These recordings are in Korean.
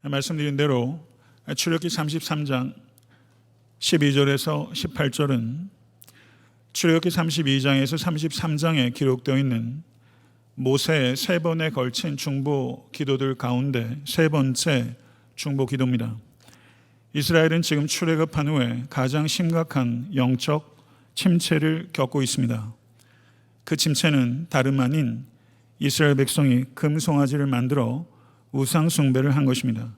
말씀드린 대로 출애굽기 33장 12절에서 18절은 출애굽기 32장에서 33장에 기록되어 있는 모세의 세 번에 걸친 중보 기도들 가운데 세 번째 중보 기도입니다. 이스라엘은 지금 출애굽한 후에 가장 심각한 영적 침체를 겪고 있습니다. 그 침체는 다름 아닌 이스라엘 백성이 금송아지를 만들어 우상 숭배를 한 것입니다.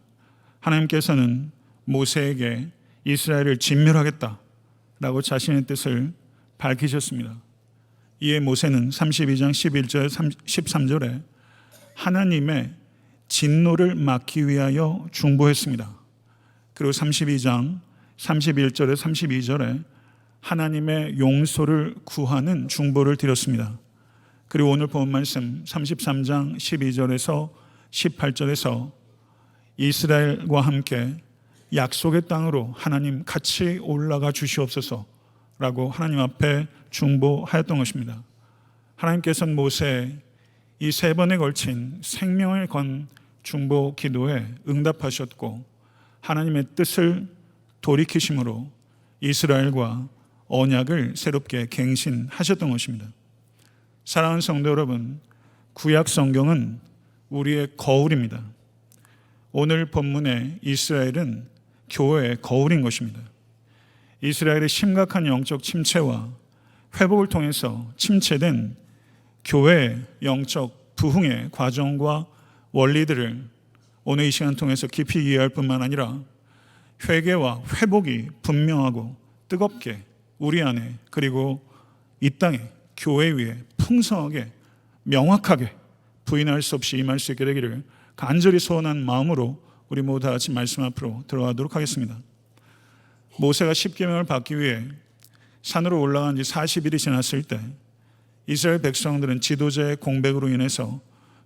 하나님께서는 모세에게 이스라엘을 진멸하겠다라고 자신의 뜻을 밝히셨습니다. 이에 모세는 32장 11절 13절에 하나님의 진노를 막기 위하여 중보했습니다. 그리고 32장 31절에 32절에 하나님의 용서를 구하는 중보를 드렸습니다. 그리고 오늘 본 말씀 33장 12절에서 18절에서 이스라엘과 함께 약속의 땅으로 하나님 같이 올라가 주시옵소서라고 하나님 앞에 중보하였던 것입니다. 하나님께서는 모세의 이 세 번에 걸친 생명을 건 중보 기도에 응답하셨고 하나님의 뜻을 돌이키심으로 이스라엘과 언약을 새롭게 갱신하셨던 것입니다. 사랑하는 성도 여러분, 구약 성경은 우리의 거울입니다. 오늘 본문의 이스라엘은 교회의 거울인 것입니다. 이스라엘의 심각한 영적 침체와 회복을 통해서 침체된 교회의 영적 부흥의 과정과 원리들을 오늘 이 시간 통해서 깊이 이해할 뿐만 아니라 회개와 회복이 분명하고 뜨겁게 우리 안에 그리고 이 땅에 교회 위에 풍성하게 명확하게 부인할 수 없이 임할 수 있게 되기를 간절히 소원한 마음으로 우리 모두 다 같이 말씀 앞으로 들어가도록 하겠습니다. 모세가 십계명을 받기 위해 산으로 올라간 지 40일이 지났을 때 이스라엘 백성들은 지도자의 공백으로 인해서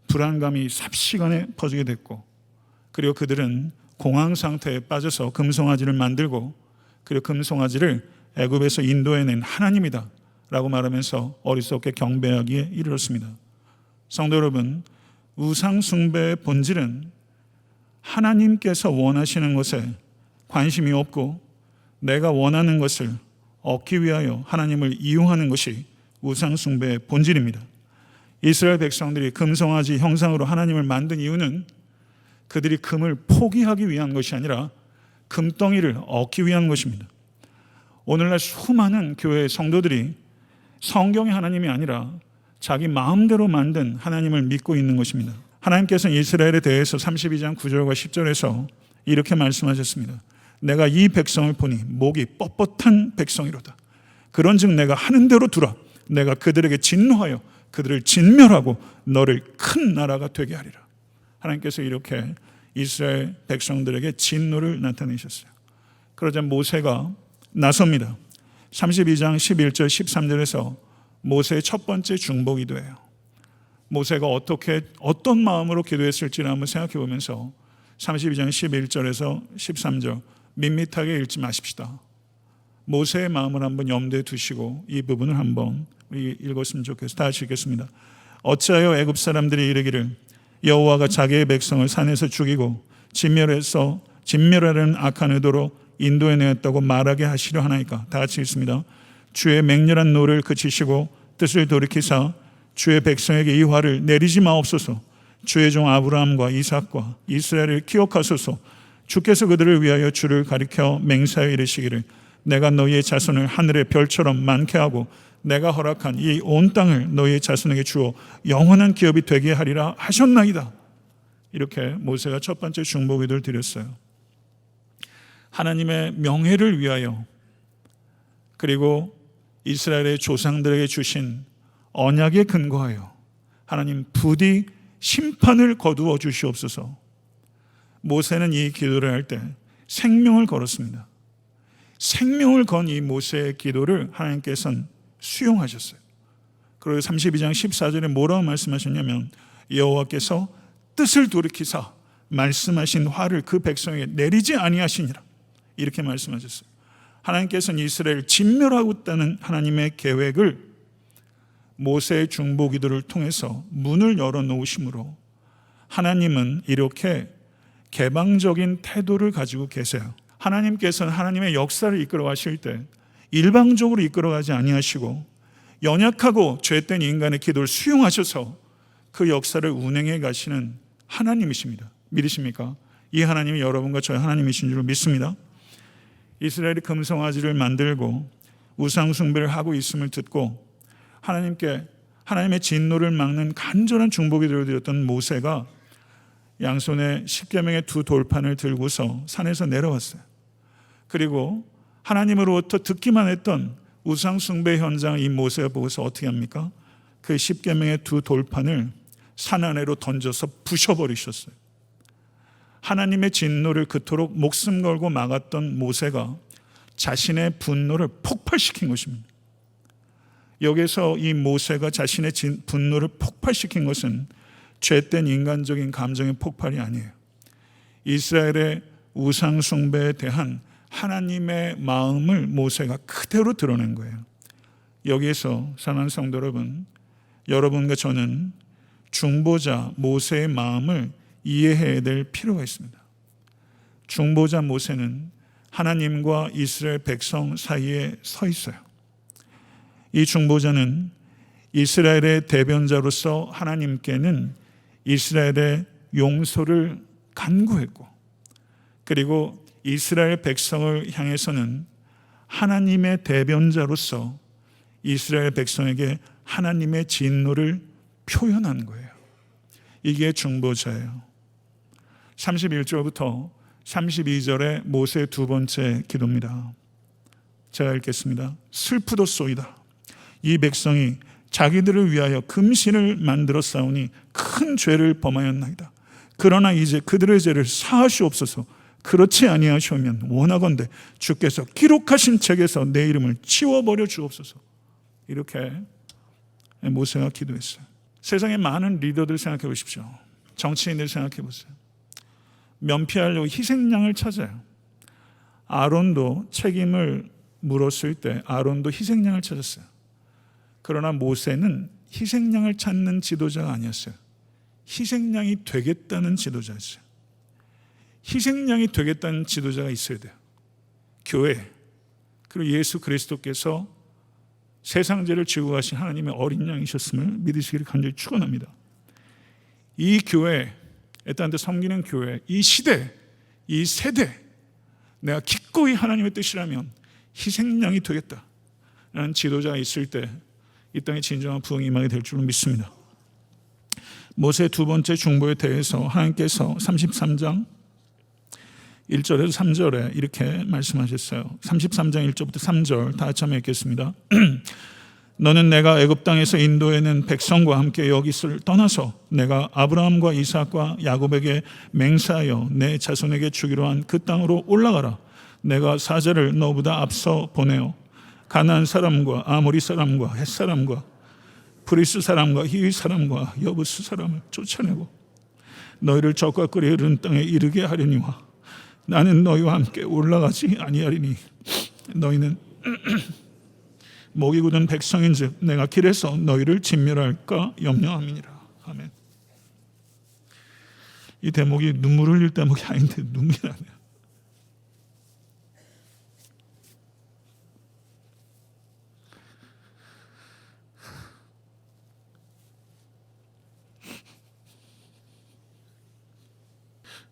불안감이 삽시간에 퍼지게 됐고 그리고 그들은 공황 상태에 빠져서 금송아지를 만들고 그리고 금송아지를 애굽에서 인도해낸 하나님이다 라고 말하면서 어리석게 경배하기에 이르렀습니다. 성도 여러분, 우상 숭배의 본질은 하나님께서 원하시는 것에 관심이 없고 내가 원하는 것을 얻기 위하여 하나님을 이용하는 것이 우상 숭배의 본질입니다. 이스라엘 백성들이 금송아지 형상으로 하나님을 만든 이유는 그들이 금을 포기하기 위한 것이 아니라 금덩이를 얻기 위한 것입니다. 오늘날 수많은 교회의 성도들이 성경의 하나님이 아니라 자기 마음대로 만든 하나님을 믿고 있는 것입니다. 하나님께서는 이스라엘에 대해서 32장 9절과 10절에서 이렇게 말씀하셨습니다. 내가 이 백성을 보니 목이 뻣뻣한 백성이로다. 그런즉 내가 하는 대로 두라. 내가 그들에게 진노하여 그들을 진멸하고 너를 큰 나라가 되게 하리라. 하나님께서 이렇게 이스라엘 백성들에게 진노를 나타내셨어요. 그러자 모세가 나섭니다. 32장 11절 13절에서 모세의 첫 번째 중보 기도예요. 모세가 어떤 마음으로 기도했을지를 한번 생각해 보면서 32장 11절에서 13절 밋밋하게 읽지 마십시다. 모세의 마음을 한번 염두에 두시고 이 부분을 한번 읽었으면 좋겠어요. 다 같이 읽겠습니다. 어찌하여 애굽 사람들이 이르기를 여호와가 자기의 백성을 산에서 죽이고 진멸하려는 악한 의도로 인도해내었다고 말하게 하시려 하나이까. 다 같이 읽습니다. 주의 맹렬한 노를 그치시고 뜻을 돌이키사 주의 백성에게 이 화를 내리지 마옵소서. 주의 종 아브라함과 이삭과 이스라엘을 기억하소서. 주께서 그들을 위하여 주를 가리켜 맹세하여 이르시기를 내가 너희의 자손을 하늘의 별처럼 많게 하고 내가 허락한 이 온 땅을 너희의 자손에게 주어 영원한 기업이 되게 하리라 하셨나이다. 이렇게 모세가 첫 번째 중보 기도를 드렸어요. 하나님의 명예를 위하여 그리고 이스라엘의 조상들에게 주신 언약에 근거하여 하나님 부디 심판을 거두어 주시옵소서. 모세는 이 기도를 할 때 생명을 걸었습니다. 생명을 건 이 모세의 기도를 하나님께서는 수용하셨어요. 그리고 32장 14절에 뭐라고 말씀하셨냐면 여호와께서 뜻을 돌이키사 말씀하신 화를 그 백성에게 내리지 아니하시니라. 이렇게 말씀하셨어요. 하나님께서는 이스라엘을 진멸하고 있다는 하나님의 계획을 모세의 중보기도를 통해서 문을 열어놓으심으로 하나님은 이렇게 개방적인 태도를 가지고 계세요. 하나님께서는 하나님의 역사를 이끌어 가실 때 일방적으로 이끌어가지 아니하시고 연약하고 죄된 인간의 기도를 수용하셔서 그 역사를 운행해 가시는 하나님이십니다. 믿으십니까? 이 하나님이 여러분과 저의 하나님이신 줄 믿습니다. 이스라엘이 금송아지를 만들고 우상 숭배를 하고 있음을 듣고 하나님께 하나님의 진노를 막는 간절한 중보기도를 드렸던 모세가 양손에 십계명의 두 돌판을 들고서 산에서 내려왔어요. 그리고 하나님으로부터 듣기만 했던 우상 숭배 현장을 이 모세가 보고서 어떻게 합니까? 그 십계명의 두 돌판을 산 아래로 던져서 부셔버리셨어요. 하나님의 진노를 그토록 목숨 걸고 막았던 모세가 자신의 분노를 폭발시킨 것입니다. 여기서 이 모세가 자신의 분노를 폭발시킨 것은 죄된 인간적인 감정의 폭발이 아니에요. 이스라엘의 우상 숭배에 대한 하나님의 마음을 모세가 그대로 드러낸 거예요. 여기에서 사랑하는 성도 여러분, 여러분과 저는 중보자 모세의 마음을 이해해야 될 필요가 있습니다. 중보자 모세는 하나님과 이스라엘 백성 사이에 서 있어요. 이 중보자는 이스라엘의 대변자로서 하나님께는 이스라엘의 용서를 간구했고, 그리고 이스라엘 백성을 향해서는 하나님의 대변자로서 이스라엘 백성에게 하나님의 진노를 표현한 거예요. 이게 중보자예요. 31절부터 32절의 모세의 두 번째 기도입니다. 제가 읽겠습니다. 슬프도소이다. 이 백성이 자기들을 위하여 금신을 만들어 싸우니 큰 죄를 범하였나이다. 그러나 이제 그들의 죄를 사하시옵소서. 그렇지 아니하시면 원하건대 주께서 기록하신 책에서 내 이름을 지워버려 주옵소서. 이렇게 모세가 기도했어요. 세상의 많은 리더들 생각해 보십시오. 정치인들 생각해 보세요. 면피하려고 희생양을 찾아요. 아론도 책임을 물었을 때 아론도 희생양을 찾았어요. 그러나 모세는 희생양을 찾는 지도자가 아니었어요. 희생양이 되겠다는 지도자였어요. 희생양이 되겠다는 지도자가 있어야 돼요. 교회, 그리고 예수 그리스도께서 세상 죄를 지고 가신 하나님의 어린 양이셨음을 믿으시기를 간절히 축원합니다. 이 교회, 애딴데 섬기는 교회, 이 시대, 이 세대, 내가 기꺼이 하나님의 뜻이라면 희생양이 되겠다라는 지도자가 있을 때 이 땅에 진정한 부흥이 임하게 될 줄로 믿습니다. 모세의 두 번째 중보에 대해서 하나님께서 33장 1절에서 3절에 이렇게 말씀하셨어요. 33장 1절부터 3절 다 같이 한번 읽겠습니다. 너는 내가 애굽 땅에서 인도해낸 백성과 함께 여기를 떠나서 내가 아브라함과 이삭과 야곱에게 맹세하여 내 자손에게 주기로 한 그 땅으로 올라가라. 내가 사자를 너보다 앞서 보내어 가나안 사람과 아모리 사람과 헷 사람과 브리스 사람과 히위 사람과 여부스 사람을 쫓아내고 너희를 적과 꿀이 흐르는 땅에 이르게 하려니와 나는 너희와 함께 올라가지 아니하리니 너희는 목이 굳은 백성인즉 내가 길에서 너희를 진멸할까 염려함이니라. 아멘. 이 대목이 눈물 흘릴 대목이 아닌데 눈물이 나네요.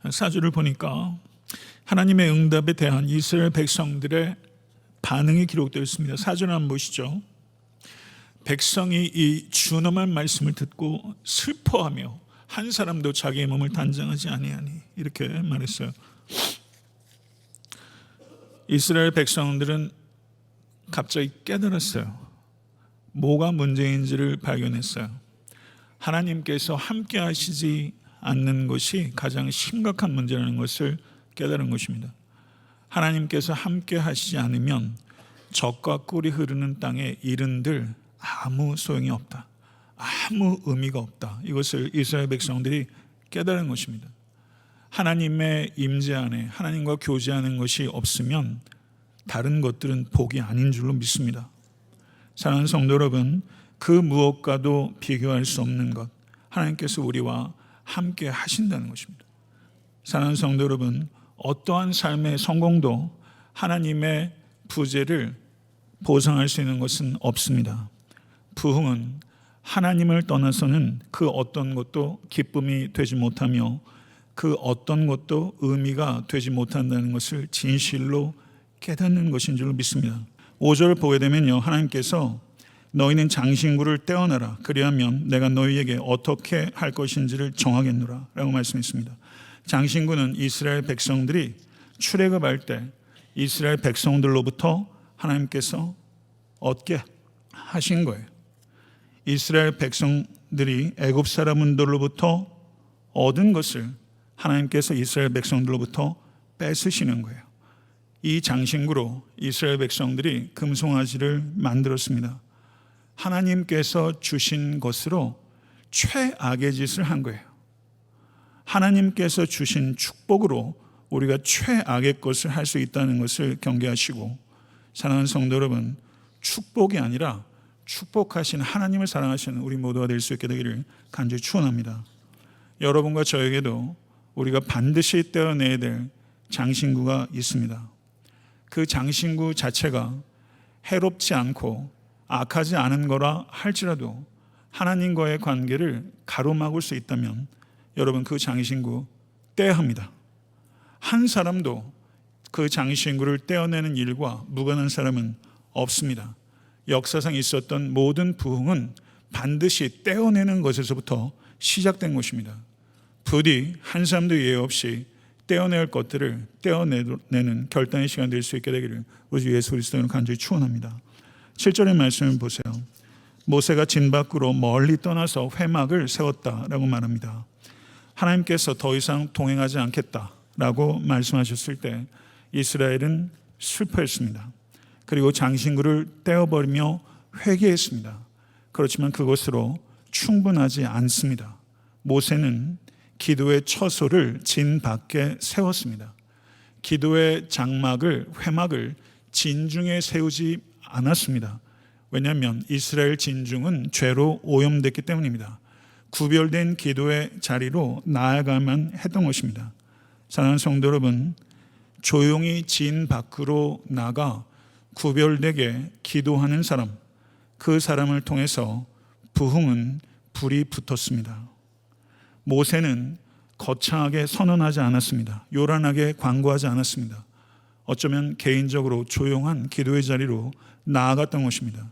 사주를 보니까 하나님의 응답에 대한 이스라엘 백성들의 반응이 기록되어 있습니다. 사주를 한번 보시죠. 백성이 이 준엄한 말씀을 듣고 슬퍼하며 한 사람도 자기의 몸을 단장하지 아니하니 이렇게 말했어요. 이스라엘 백성들은 갑자기 깨달았어요. 뭐가 문제인지를 발견했어요. 하나님께서 함께 하시지 않는 것이 가장 심각한 문제라는 것을 깨달은 것입니다. 하나님께서 함께 하시지 않으면 젖과 꿀이 흐르는 땅에 이른들 아무 소용이 없다. 아무 의미가 없다. 이것을 이스라엘 백성들이 깨달은 것입니다. 하나님의 임재 안에 하나님과 교제하는 것이 없으면 다른 것들은 복이 아닌 줄로 믿습니다. 사랑하는 성도 여러분, 그 무엇과도 비교할 수 없는 것, 하나님께서 우리와 함께 하신다는 것입니다. 사랑하는 성도 여러분, 어떠한 삶의 성공도 하나님의 부재를 보상할 수 있는 것은 없습니다. 부흥은 하나님을 떠나서는 그 어떤 것도 기쁨이 되지 못하며 그 어떤 것도 의미가 되지 못한다는 것을 진실로 깨닫는 것인 줄 믿습니다. 5절을 보게 되면요, 하나님께서 너희는 장신구를 떼어내라. 그리하면 내가 너희에게 어떻게 할 것인지를 정하겠노라 라고 말씀했습니다. 장신구는 이스라엘 백성들이 출애굽할 때 이스라엘 백성들로부터 하나님께서 얻게 하신 거예요. 이스라엘 백성들이 애굽 사람들로부터 얻은 것을 하나님께서 이스라엘 백성들로부터 뺏으시는 거예요. 이 장신구로 이스라엘 백성들이 금송아지를 만들었습니다. 하나님께서 주신 것으로 최악의 짓을 한 거예요. 하나님께서 주신 축복으로 우리가 최악의 것을 할 수 있다는 것을 경계하시고, 사랑하는 성도 여러분, 축복이 아니라 축복하신 하나님을 사랑하시는 우리 모두가 될 수 있게 되기를 간절히 축원합니다. 여러분과 저에게도 우리가 반드시 떼어내야 될 장신구가 있습니다. 그 장신구 자체가 해롭지 않고 악하지 않은 거라 할지라도 하나님과의 관계를 가로막을 수 있다면 여러분, 그 장신구 떼야 합니다. 한 사람도 그 장신구를 떼어내는 일과 무관한 사람은 없습니다. 역사상 있었던 모든 부흥은 반드시 떼어내는 것에서부터 시작된 것입니다. 부디 한 사람도 예외 없이 떼어낼 것들을 떼어내는 결단의 시간 될 수 있게 되기를 우리 주 예수 그리스도로 간절히 축원합니다. 7절의 말씀을 보세요. 모세가 진 밖으로 멀리 떠나서 회막을 세웠다라고 말합니다. 하나님께서 더 이상 동행하지 않겠다라고 말씀하셨을 때 이스라엘은 슬퍼했습니다. 그리고 장신구를 떼어버리며 회개했습니다. 그렇지만 그것으로 충분하지 않습니다. 모세는 기도의 처소를 진 밖에 세웠습니다. 기도의 장막을, 회막을 진중에 세우지 않았습니다. 왜냐하면 이스라엘 진중은 죄로 오염됐기 때문입니다. 구별된 기도의 자리로 나아가만 했던 것입니다. 사랑하는 성도 여러분, 조용히 진 밖으로 나가 구별되게 기도하는 사람, 그 사람을 통해서 부흥은 불이 붙었습니다. 모세는 거창하게 선언하지 않았습니다. 요란하게 광고하지 않았습니다. 어쩌면 개인적으로 조용한 기도의 자리로 나아갔던 것입니다.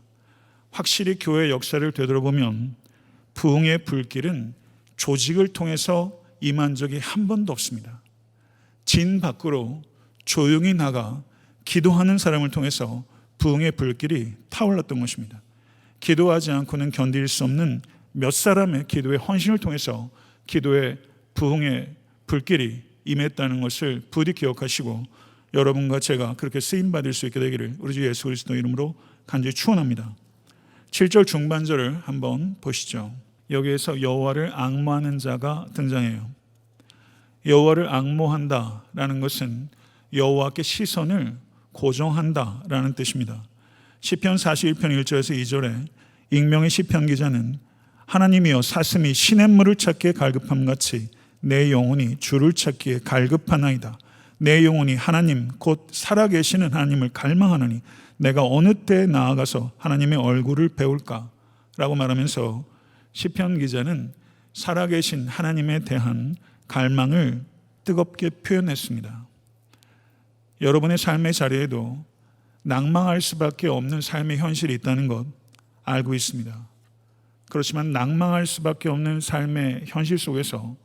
확실히 교회 역사를 되돌아보면 부흥의 불길은 조직을 통해서 임한 적이 한 번도 없습니다. 진 밖으로 조용히 나가 기도하는 사람을 통해서 부흥의 불길이 타올랐던 것입니다. 기도하지 않고는 견딜 수 없는 몇 사람의 기도의 헌신을 통해서 기도의 부흥의 불길이 임했다는 것을 부디 기억하시고 여러분과 제가 그렇게 쓰임받을 수 있게 되기를 우리 주 예수 그리스도 이름으로 간절히 축원합니다. 7절 중반절을 한번 보시죠. 여기에서 여호와를 앙모하는 자가 등장해요. 여호와를 앙모한다라는 것은 여호와께 시선을 고정한다라는 뜻입니다. 시편 41편 1절에서 2절에 익명의 시편 기자는 하나님이여 사슴이 시냇물을 찾기에 갈급함같이 내 영혼이 주를 찾기에 갈급하나이다. 내 영혼이 하나님 곧 살아계시는 하나님을 갈망하노니 내가 어느 때에 나아가서 하나님의 얼굴을 배울까? 라고 말하면서 시편 기자는 살아계신 하나님에 대한 갈망을 뜨겁게 표현했습니다. 여러분의 삶의 자리에도 낭망할 수밖에 없는 삶의 현실이 있다는 것 알고 있습니다. 그렇지만 낭망할 수밖에 없는 삶의 현실 속에서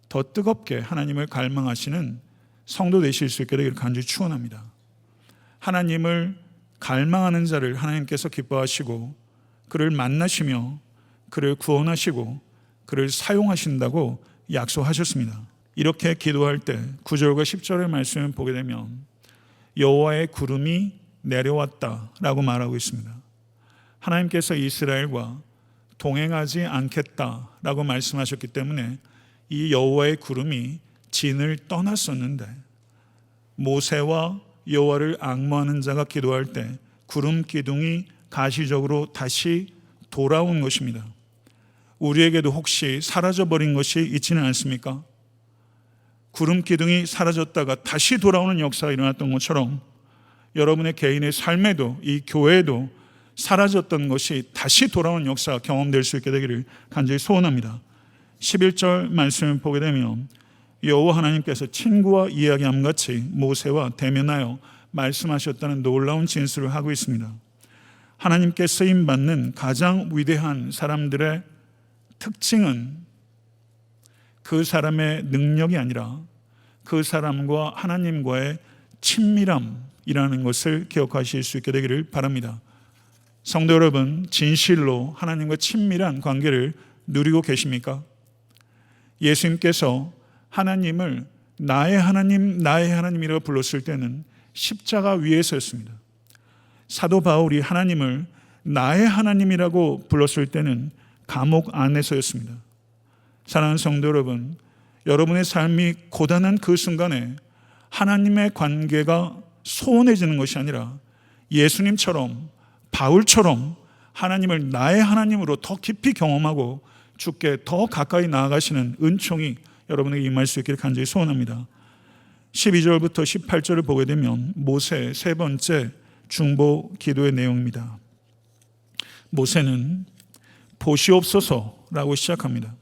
더 뜨겁게 하나님을 갈망하시는 성도 되실 수 있게 되기를 간절히 축원합니다. 하나님을 갈망하는 자를 하나님께서 기뻐하시고 그를 만나시며 그를 구원하시고 그를 사용하신다고 약속하셨습니다. 이렇게 기도할 때 9절과 10절의 말씀을 보게 되면 여호와의 구름이 내려왔다라고 말하고 있습니다. 하나님께서 이스라엘과 동행하지 않겠다라고 말씀하셨기 때문에 이 여호와의 구름이 진을 떠났었는데 모세와 여호와를 앙모하는 자가 기도할 때 구름 기둥이 가시적으로 다시 돌아온 것입니다. 우리에게도 혹시 사라져버린 것이 있지는 않습니까? 구름 기둥이 사라졌다가 다시 돌아오는 역사가 일어났던 것처럼 여러분의 개인의 삶에도, 이 교회에도 사라졌던 것이 다시 돌아오는 역사가 경험될 수 있게 되기를 간절히 소원합니다. 11절 말씀을 보게 되면 여호와 하나님께서 친구와 이야기함같이 모세와 대면하여 말씀하셨다는 놀라운 진술을 하고 있습니다. 하나님께 쓰임받는 가장 위대한 사람들의 특징은 그 사람의 능력이 아니라 그 사람과 하나님과의 친밀함이라는 것을 기억하실 수 있게 되기를 바랍니다. 성도 여러분, 진실로 하나님과 친밀한 관계를 누리고 계십니까? 예수님께서 하나님을 나의 하나님, 나의 하나님이라고 불렀을 때는 십자가 위에서였습니다. 사도 바울이 하나님을 나의 하나님이라고 불렀을 때는 감옥 안에서였습니다. 사랑하는 성도 여러분, 여러분의 삶이 고단한 그 순간에 하나님의 관계가 소원해지는 것이 아니라 예수님처럼, 바울처럼 하나님을 나의 하나님으로 더 깊이 경험하고 주께 더 가까이 나아가시는 은총이 여러분에게 임할 수 있기를 간절히 소원합니다. 12절부터 18절을 보게 되면 모세의 세 번째 중보 기도의 내용입니다. 모세는 보시옵소서라고 시작합니다.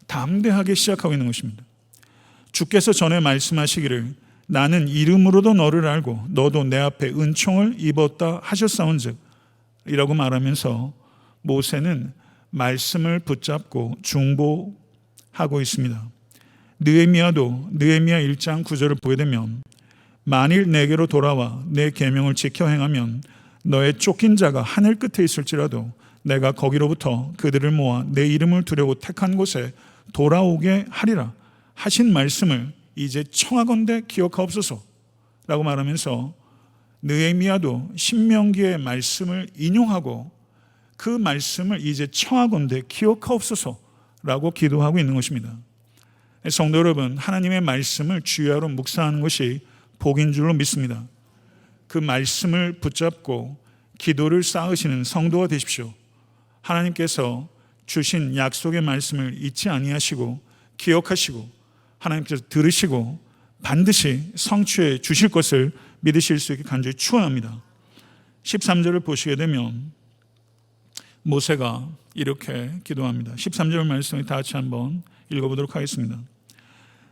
담대하게 시작하고 있는 것입니다. 주께서 전에 말씀하시기를 나는 이름으로도 너를 알고 너도 내 앞에 은총을 입었다 하셨사온즉 이라고 말하면서 모세는 말씀을 붙잡고 중보하고 있습니다. 느헤미야 1장 9절을 보게 되면 만일 내게로 돌아와 내 계명을 지켜 행하면 너의 쫓긴 자가 하늘 끝에 있을지라도 내가 거기로부터 그들을 모아 내 이름을 두려고 택한 곳에 돌아오게 하리라 하신 말씀을 이제 청하건대 기억하옵소서 라고 말하면서 느헤미야도 신명기의 말씀을 인용하고 그 말씀을 이제 청하건대 기억하옵소서 라고 기도하고 있는 것입니다. 성도 여러분, 하나님의 말씀을 주야로 묵상하는 것이 복인 줄로 믿습니다. 그 말씀을 붙잡고 기도를 쌓으시는 성도가 되십시오. 하나님께서 주신 약속의 말씀을 잊지 아니하시고 기억하시고 하나님께서 들으시고 반드시 성취해 주실 것을 믿으실 수 있게 간절히 축원합니다. 13절을 보시게 되면 모세가 이렇게 기도합니다. 13절 말씀을 다 같이 한번 읽어보도록 하겠습니다.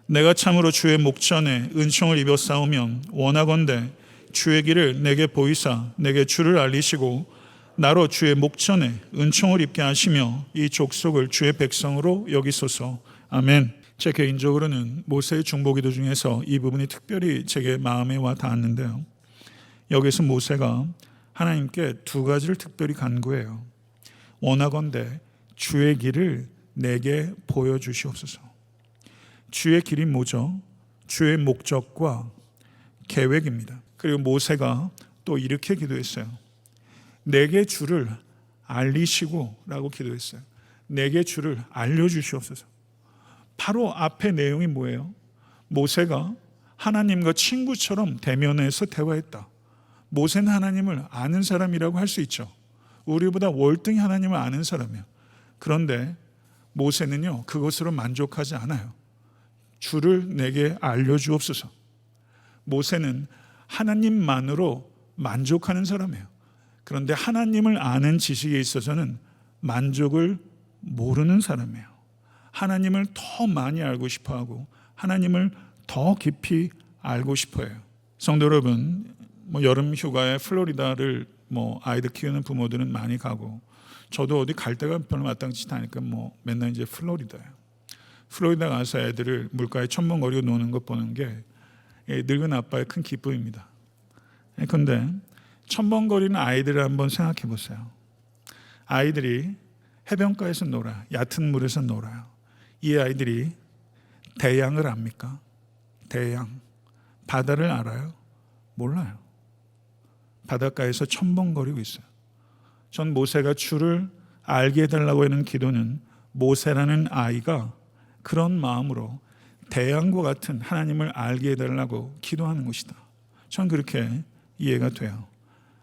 내가 참으로 주의 목전에 은총을 입어 싸우면 원하건대 주의 길을 내게 보이사 내게 주를 알리시고 나로 주의 목전에 은총을 입게 하시며 이 족속을 주의 백성으로 여기소서. 아멘. 제 개인적으로는 모세의 중보기도 중에서 이 부분이 특별히 제게 마음에 와 닿았는데요. 여기서 모세가 하나님께 두 가지를 특별히 간구해요. 원하건대 주의 길을 내게 보여주시옵소서. 주의 길이 뭐죠? 주의 목적과 계획입니다. 그리고 모세가 또 이렇게 기도했어요. 내게 주를 알리시고 라고 기도했어요. 내게 주를 알려주시옵소서. 바로 앞에 내용이 뭐예요? 모세가 하나님과 친구처럼 대면해서 대화했다. 모세는 하나님을 아는 사람이라고 할 수 있죠. 우리보다 월등히 하나님을 아는 사람이에요. 그런데 모세는요, 그것으로 만족하지 않아요. 주를 내게 알려주옵소서. 모세는 하나님만으로 만족하는 사람이에요. 그런데 하나님을 아는 지식에 있어서는 만족을 모르는 사람이에요. 하나님을 더 많이 알고 싶어하고 하나님을 더 깊이 알고 싶어해요. 성도 여러분, 여름 휴가에 플로리다를 아이들 키우는 부모들은 많이 가고 저도 어디 갈 데가 별로 마땅치 않으니까 맨날 이제 플로리다예요. 플로리다 가서 애들을 물가에 첨벙거리고 노는 것 보는 게 늙은 아빠의 큰 기쁨입니다. 그런데 첨벙거리는 아이들을 한번 생각해 보세요. 아이들이 해변가에서 놀아요. 얕은 물에서 놀아요. 이 아이들이 대양을 압니까? 대양. 바다를 알아요? 몰라요. 바닷가에서 첨벙거리고 있어요. 전 모세가 주를 알게 해달라고 하는 기도는 모세라는 아이가 그런 마음으로 대양과 같은 하나님을 알게 해달라고 기도하는 것이다. 전 그렇게 이해가 돼요.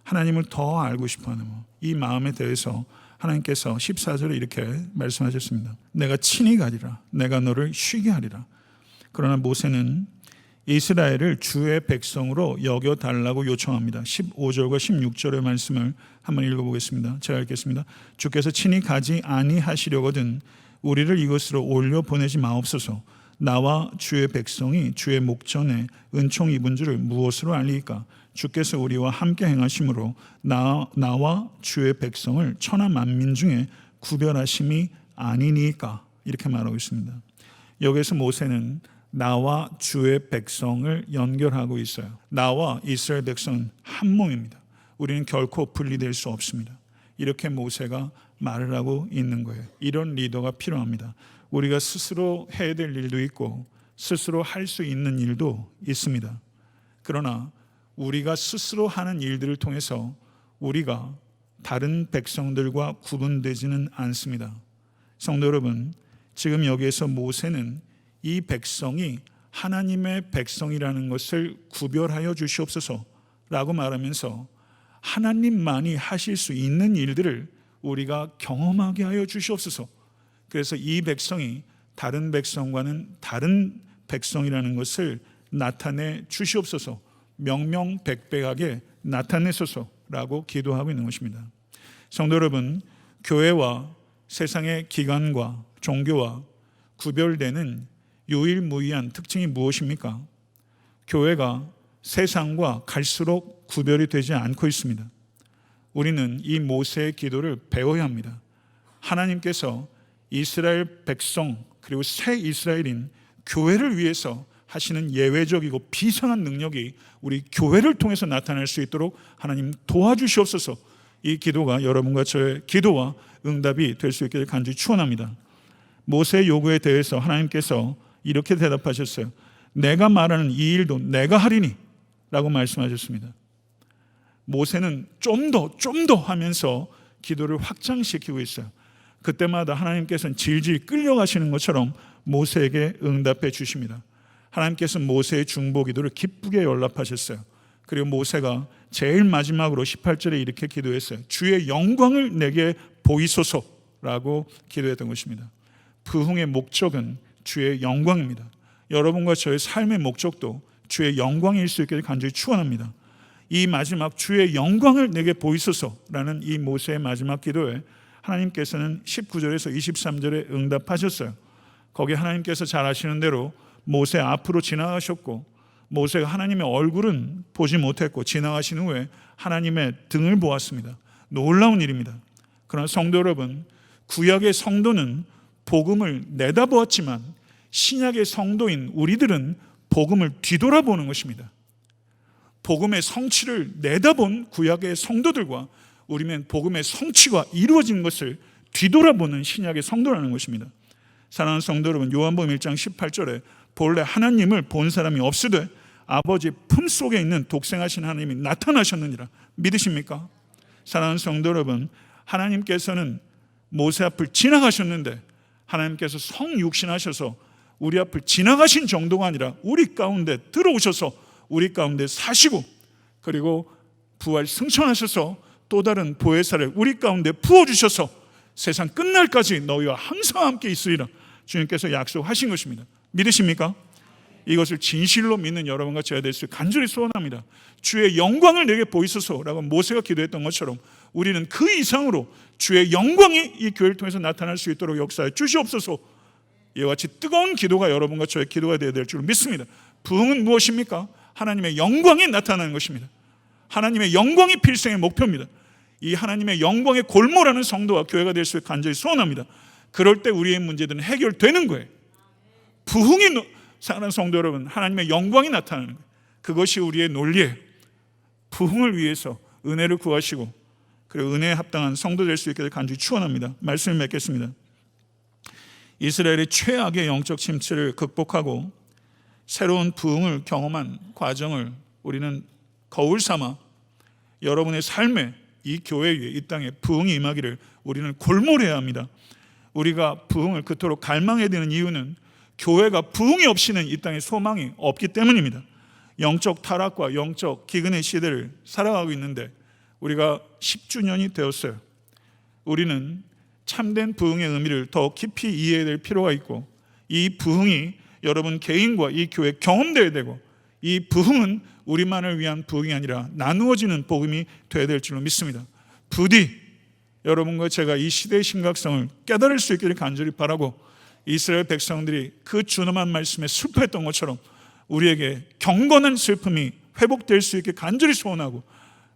하나님을 더 알고 싶어하는 이 마음에 대해서 하나님께서 14절에 이렇게 말씀하셨습니다. 내가 친히 가리라. 내가 너를 쉬게 하리라. 그러나 모세는 이스라엘을 주의 백성으로 여겨달라고 요청합니다. 15절과 16절의 말씀을 한번 읽어보겠습니다. 제가 읽겠습니다. 주께서 친히 가지 아니하시려거든 우리를 이곳으로 올려 보내지 마옵소서. 나와 주의 백성이 주의 목전에 은총 입은 줄을 무엇으로 알리까? 주께서 우리와 함께 행하심으로 나와 주의 백성을 천하 만민 중에 구별하심이 아니니까. 이렇게 말하고 있습니다. 여기서 모세는 나와 주의 백성을 연결하고 있어요. 나와 이스라엘 백성은 한 몸입니다. 우리는 결코 분리될 수 없습니다. 이렇게 모세가 말을 하고 있는 거예요. 이런 리더가 필요합니다. 우리가 스스로 해야 될 일도 있고 스스로 할 수 있는 일도 있습니다. 그러나 우리가 스스로 하는 일들을 통해서 우리가 다른 백성들과 구분되지는 않습니다. 성도 여러분, 지금 여기에서 모세는 이 백성이 하나님의 백성이라는 것을 구별하여 주시옵소서라고 말하면서 하나님만이 하실 수 있는 일들을 우리가 경험하게 하여 주시옵소서. 그래서 이 백성이 다른 백성과는 다른 백성이라는 것을 나타내 주시옵소서, 명명백백하게 나타내소서라고 기도하고 있는 것입니다. 성도 여러분, 교회와 세상의 기관과 종교와 구별되는 유일무이한 특징이 무엇입니까? 교회가 세상과 갈수록 구별이 되지 않고 있습니다. 우리는 이 모세의 기도를 배워야 합니다. 하나님께서 이스라엘 백성 그리고 새 이스라엘인 교회를 위해서 하시는 예외적이고 비상한 능력이 우리 교회를 통해서 나타날 수 있도록 하나님 도와주시옵소서. 이 기도가 여러분과 저의 기도와 응답이 될 수 있기를 간절히 축원합니다. 모세의 요구에 대해서 하나님께서 이렇게 대답하셨어요. 내가 말하는 이 일도 내가 하리니 라고 말씀하셨습니다. 모세는 좀 더 하면서 기도를 확장시키고 있어요. 그때마다 하나님께서는 질질 끌려가시는 것처럼 모세에게 응답해 주십니다. 하나님께서는 모세의 중보 기도를 기쁘게 연락하셨어요. 그리고 모세가 제일 마지막으로 18절에 이렇게 기도했어요. 주의 영광을 내게 보이소서라고 기도했던 것입니다. 부흥의 목적은 주의 영광입니다. 여러분과 저의 삶의 목적도 주의 영광일 수 있기를 간절히 축원합니다. 이 마지막 주의 영광을 내게 보이소서라는 이 모세의 마지막 기도에 하나님께서는 19절에서 23절에 응답하셨어요. 거기 하나님께서 잘 아시는 대로 모세 앞으로 지나가셨고 모세가 하나님의 얼굴은 보지 못했고 지나가신 후에 하나님의 등을 보았습니다. 놀라운 일입니다. 그러나 성도 여러분, 구약의 성도는 복음을 내다보았지만 신약의 성도인 우리들은 복음을 뒤돌아보는 것입니다. 복음의 성취를 내다본 구약의 성도들과 우리는 복음의 성취가 이루어진 것을 뒤돌아보는 신약의 성도라는 것입니다. 사랑하는 성도 여러분, 요한복음 1장 18절에 본래 하나님을 본 사람이 없으되 아버지 품속에 있는 독생하신 하나님이 나타나셨느니라. 믿으십니까? 사랑하는 성도 여러분, 하나님께서는 모세 앞을 지나가셨는데 하나님께서 성육신하셔서 우리 앞을 지나가신 정도가 아니라 우리 가운데 들어오셔서 우리 가운데 사시고 그리고 부활 승천하셔서 또 다른 보혜사를 우리 가운데 부어주셔서 세상 끝날까지 너희와 항상 함께 있으리라 주님께서 약속하신 것입니다. 믿으십니까? 이것을 진실로 믿는 여러분과 제가 될 수 간절히 소원합니다. 주의 영광을 내게 보이소서라고 모세가 기도했던 것처럼 우리는 그 이상으로 주의 영광이 이 교회를 통해서 나타날 수 있도록 역사해 주시옵소서. 이와 같이 뜨거운 기도가 여러분과 저의 기도가 되어야 될 줄 믿습니다. 부흥은 무엇입니까? 하나님의 영광이 나타나는 것입니다. 하나님의 영광이 필생의 목표입니다. 이 하나님의 영광의 골모라는 성도와 교회가 될 수 있도록 간절히 소원합니다. 그럴 때 우리의 문제들은 해결되는 거예요. 부흥이 사랑하는 성도 여러분, 하나님의 영광이 나타나는 거예요. 그것이 우리의 논리예요. 부흥을 위해서 은혜를 구하시고 그리고 은혜에 합당한 성도 될 수 있게 간절히 축원합니다. 말씀을 맺겠습니다. 이스라엘의 최악의 영적 침체를 극복하고 새로운 부흥을 경험한 과정을 우리는 거울 삼아 여러분의 삶에 이 교회 위에 이 땅에 부흥이 임하기를 우리는 골몰해야 합니다. 우리가 부흥을 그토록 갈망해야 되는 이유는 교회가 부흥이 없이는 이 땅에 소망이 없기 때문입니다. 영적 타락과 영적 기근의 시대를 살아가고 있는데 우리가 10주년이 되었어요. 우리는 참된 부흥의 의미를 더 깊이 이해해야 될 필요가 있고, 이 부흥이 여러분 개인과 이 교회에 경험되어야 되고, 이 부흥은 우리만을 위한 부흥이 아니라 나누어지는 복음이 되어야 될 줄로 믿습니다. 부디 여러분과 제가 이 시대의 심각성을 깨달을 수 있기를 간절히 바라고, 이스라엘 백성들이 그 준엄한 말씀에 슬퍼했던 것처럼 우리에게 경건한 슬픔이 회복될 수 있게 간절히 소원하고,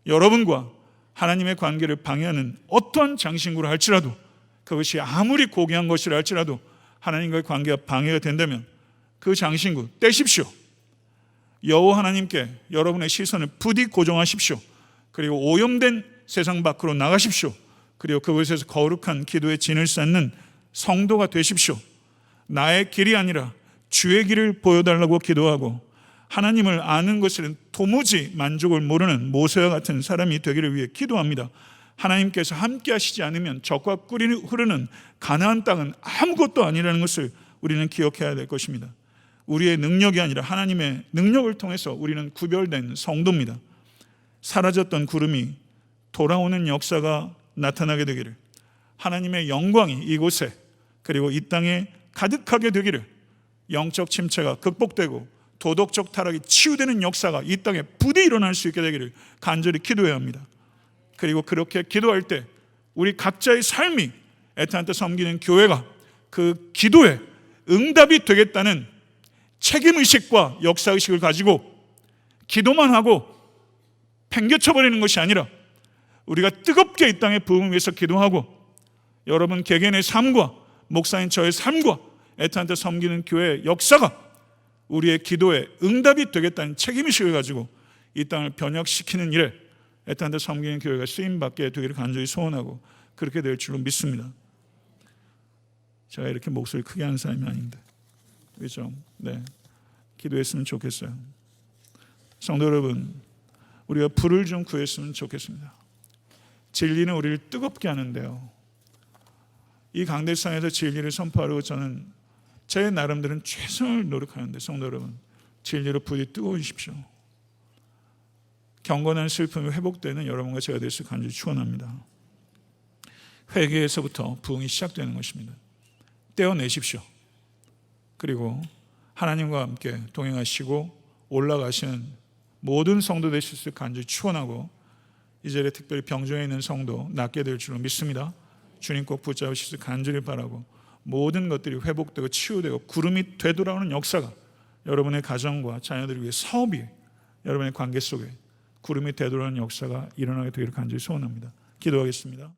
여러분과 하나님의 관계를 방해하는 어떠한 장신구를 할지라도, 그것이 아무리 고귀한 것이라 할지라도 하나님과의 관계가 방해가 된다면 그 장신구 떼십시오. 여호와 하나님께 여러분의 시선을 부디 고정하십시오. 그리고 오염된 세상 밖으로 나가십시오. 그리고 그곳에서 거룩한 기도의 진을 쌓는 성도가 되십시오. 나의 길이 아니라 주의 길을 보여달라고 기도하고, 하나님을 아는 것에는 도무지 만족을 모르는 모세와 같은 사람이 되기를 위해 기도합니다. 하나님께서 함께 하시지 않으면 적과 꿀이 흐르는 가나안 땅은 아무것도 아니라는 것을 우리는 기억해야 될 것입니다. 우리의 능력이 아니라 하나님의 능력을 통해서 우리는 구별된 성도입니다. 사라졌던 구름이 돌아오는 역사가 나타나게 되기를, 하나님의 영광이 이곳에 그리고 이 땅에 가득하게 되기를, 영적 침체가 극복되고 도덕적 타락이 치유되는 역사가 이 땅에 부디 일어날 수 있게 되기를 간절히 기도해야 합니다. 그리고 그렇게 기도할 때 우리 각자의 삶이 애타한테 섬기는 교회가 그 기도에 응답이 되겠다는 책임의식과 역사의식을 가지고 기도만 하고 팽개쳐버리는 것이 아니라, 우리가 뜨겁게 이 땅의 부흥을 위해서 기도하고, 여러분 개개인의 삶과 목사인 저의 삶과 애타한테 섬기는 교회의 역사가 우리의 기도에 응답이 되겠다는 책임의식을 가지고 이 땅을 변혁시키는 일에 애타한테 섬기는 교회가 쓰임받게 되기를 간절히 소원하고, 그렇게 될 줄로 믿습니다. 제가 이렇게 목소리 크게 하는 사람이 아닌데, 그렇죠? 네, 기도했으면 좋겠어요. 성도 여러분, 우리가 불을 좀 구했으면 좋겠습니다. 진리는 우리를 뜨겁게 하는데요, 이 강대상에서 진리를 선포하려고 저는 제 나름대로는 최선을 노력하는데, 성도 여러분, 진리로 부디 뜨거우십시오. 경건한 슬픔이 회복되는 여러분과 제가 될 수 간절히 축원합니다. 회개에서부터 부흥이 시작되는 것입니다. 떼어내십시오. 그리고 하나님과 함께 동행하시고 올라가시는 모든 성도 되실 수 간절히 축원하고, 이 자리에 특별히 병중에 있는 성도 낫게 될 줄로 믿습니다. 주님 꼭 붙잡으실 수 간절히 바라고, 모든 것들이 회복되고 치유되고 구름이 되돌아오는 역사가 여러분의 가정과 자녀들을 위해, 사업이 여러분의 관계 속에 구름이 되돌아오는 역사가 일어나게 되기를 간절히 소원합니다. 기도하겠습니다.